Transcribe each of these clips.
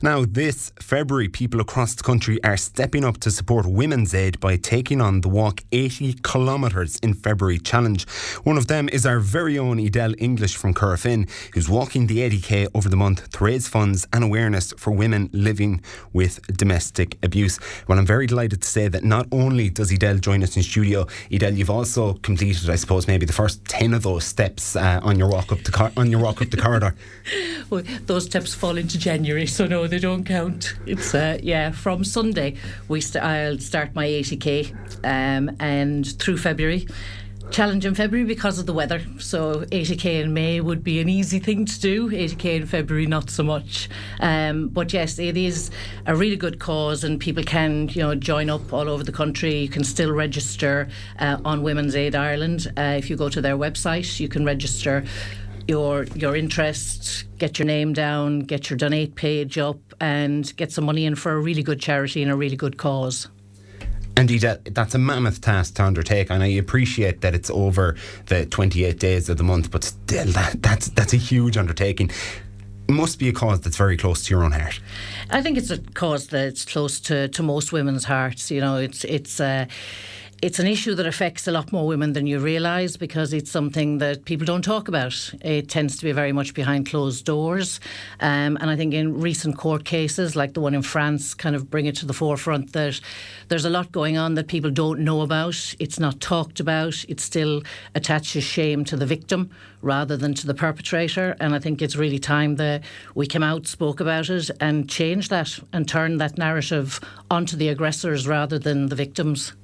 Now, this February, people across the country are stepping up to support Women's Aid by taking on the Walk 80 kilometres in February challenge. One of them is our very own Edel English from Corofin, who's walking the 80k over the month to raise funds and awareness for women living with domestic abuse. Well, I'm very delighted to say that not only does Edel join us in studio, Edel, you've also completed, I suppose, maybe the first 10 of those steps on your walk up the corridor. Well, those steps fall into January, so no, they don't count. It's from Sunday I'll start my 80k and through February. Challenge in February because of the weather, so 80k in May would be an easy thing to do. 80k in February not so much, but yes, it is a really good cause and people can join up all over the country. You can still register on Women's Aid Ireland. If you go to their website, you can register your interest, get your name down, get your donate page up and get some money in for a really good charity and a really good cause. Indeed, that's a mammoth task to undertake, and I appreciate that it's over the 28 days of the month, but still, that's a huge undertaking. It must be a cause that's very close to your own heart. I think it's a cause that's close to most women's hearts. It's an issue that affects a lot more women than you realise because it's something that people don't talk about. It tends to be very much behind closed doors. And I think in recent court cases, like the one in France, kind of bring it to the forefront that there's a lot going on that people don't know about. It's not talked about. It still attaches shame to the victim rather than to the perpetrator. And I think it's really time that we came out, spoke about it and changed that and turned that narrative onto the aggressors rather than the victims.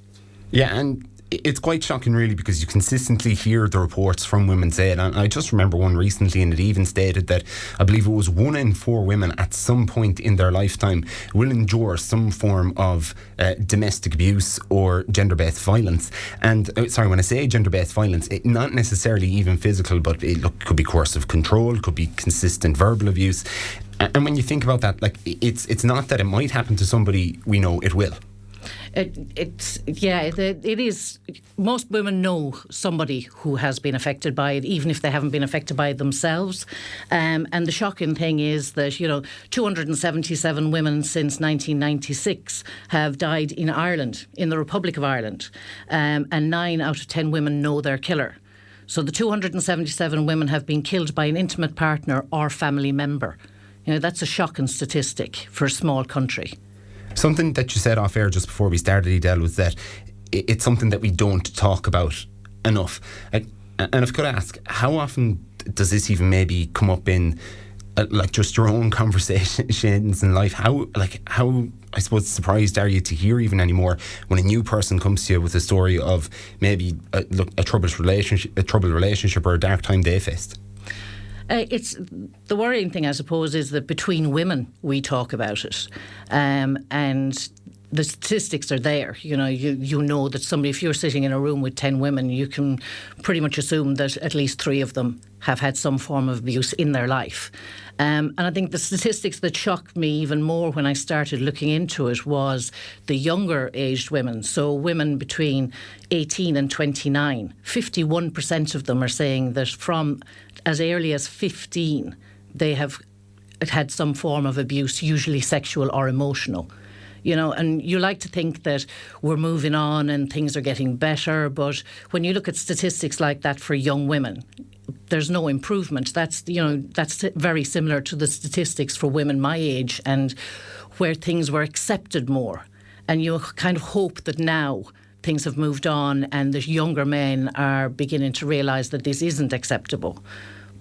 Yeah, and it's quite shocking really because you consistently hear the reports from Women's Aid, and I just remember one recently and it even stated that I believe it was 1 in 4 women at some point in their lifetime will endure some form of domestic abuse or gender-based violence. And when I say gender-based violence, it not necessarily even physical, but it could be coercive control, could be consistent verbal abuse. And when you think about that, it's not that it might happen to somebody, we know it will. It is. Most women know somebody who has been affected by it, even if they haven't been affected by it themselves. And the shocking thing is that 277 women since 1996 have died in Ireland, in the Republic of Ireland, and 9 out of 10 women know their killer. So the 277 women have been killed by an intimate partner or family member. That's a shocking statistic for a small country. Something that you said off air just before we started, Edel, was that it's something that we don't talk about enough. And if I could ask, how often does this even maybe come up in just your own conversations in life? How I suppose surprised are you to hear even anymore when a new person comes to you with a story of maybe a troubled relationship or a dark time they faced? It's the worrying thing, I suppose, is that between women we talk about it, and the statistics are there. You know that somebody, if you're sitting in a room with 10 women, you can pretty much assume that at least 3 of them have had some form of abuse in their life. And I think the statistics that shocked me even more when I started looking into it was the younger aged women. So women between 18 and 29, 51% of them are saying that from as early as 15, they have had some form of abuse, usually sexual or emotional. And you like to think that we're moving on and things are getting better, but when you look at statistics like that for young women, there's no improvement. That's very similar to the statistics for women my age and where things were accepted more. And you kind of hope that now things have moved on and that younger men are beginning to realise that this isn't acceptable.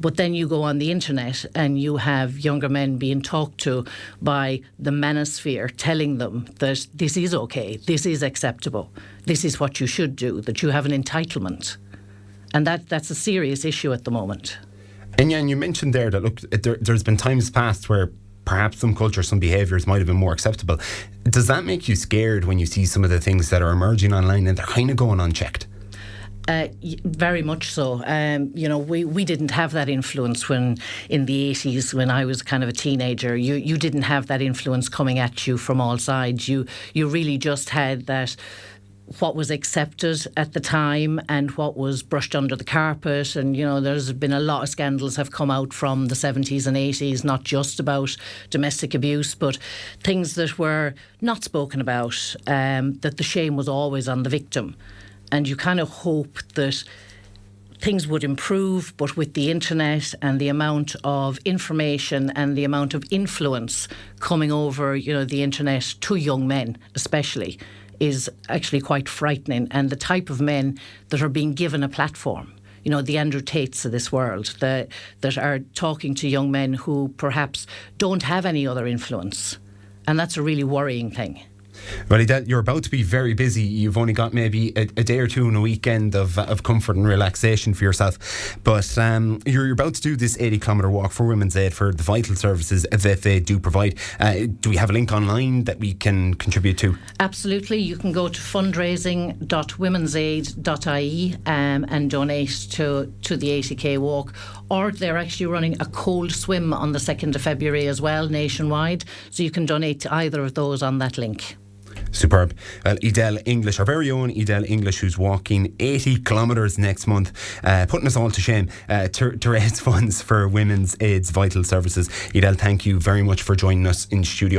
But then you go on the internet and you have younger men being talked to by the manosphere telling them that this is okay, this is acceptable, this is what you should do, that you have an entitlement. And that's a serious issue at the moment. And you mentioned there that, there's been times past where perhaps some cultures, some behaviours might have been more acceptable. Does that make you scared when you see some of the things that are emerging online and they're kind of going unchecked? Very much so. We didn't have that influence when in the 80s when I was kind of a teenager. You didn't have that influence coming at you from all sides. You really just had that what was accepted at the time and what was brushed under the carpet. And, there's been a lot of scandals have come out from the 70s and 80s, not just about domestic abuse, but things that were not spoken about, that the shame was always on the victim. And you kind of hope that things would improve, but with the internet and the amount of information and the amount of influence coming over, the internet to young men especially, is actually quite frightening. And the type of men that are being given a platform, the Andrew Tates of this world, that are talking to young men who perhaps don't have any other influence. And that's a really worrying thing. Well, Edel, you're about to be very busy. You've only got maybe a day or two in a weekend of comfort and relaxation for yourself. But you're about to do this 80-kilometre walk for Women's Aid for the vital services that they do provide. Do we have a link online that we can contribute to? Absolutely. You can go to fundraising.womensaid.ie and donate to the 80k walk. Or they're actually running a cold swim on the 2nd of February as well, nationwide. So you can donate to either of those on that link. Superb. Well, Edel English, our very own Edel English, who's walking 80 kilometres next month, putting us all to shame to raise funds for Women's Aid's vital services. Edel, thank you very much for joining us in studio.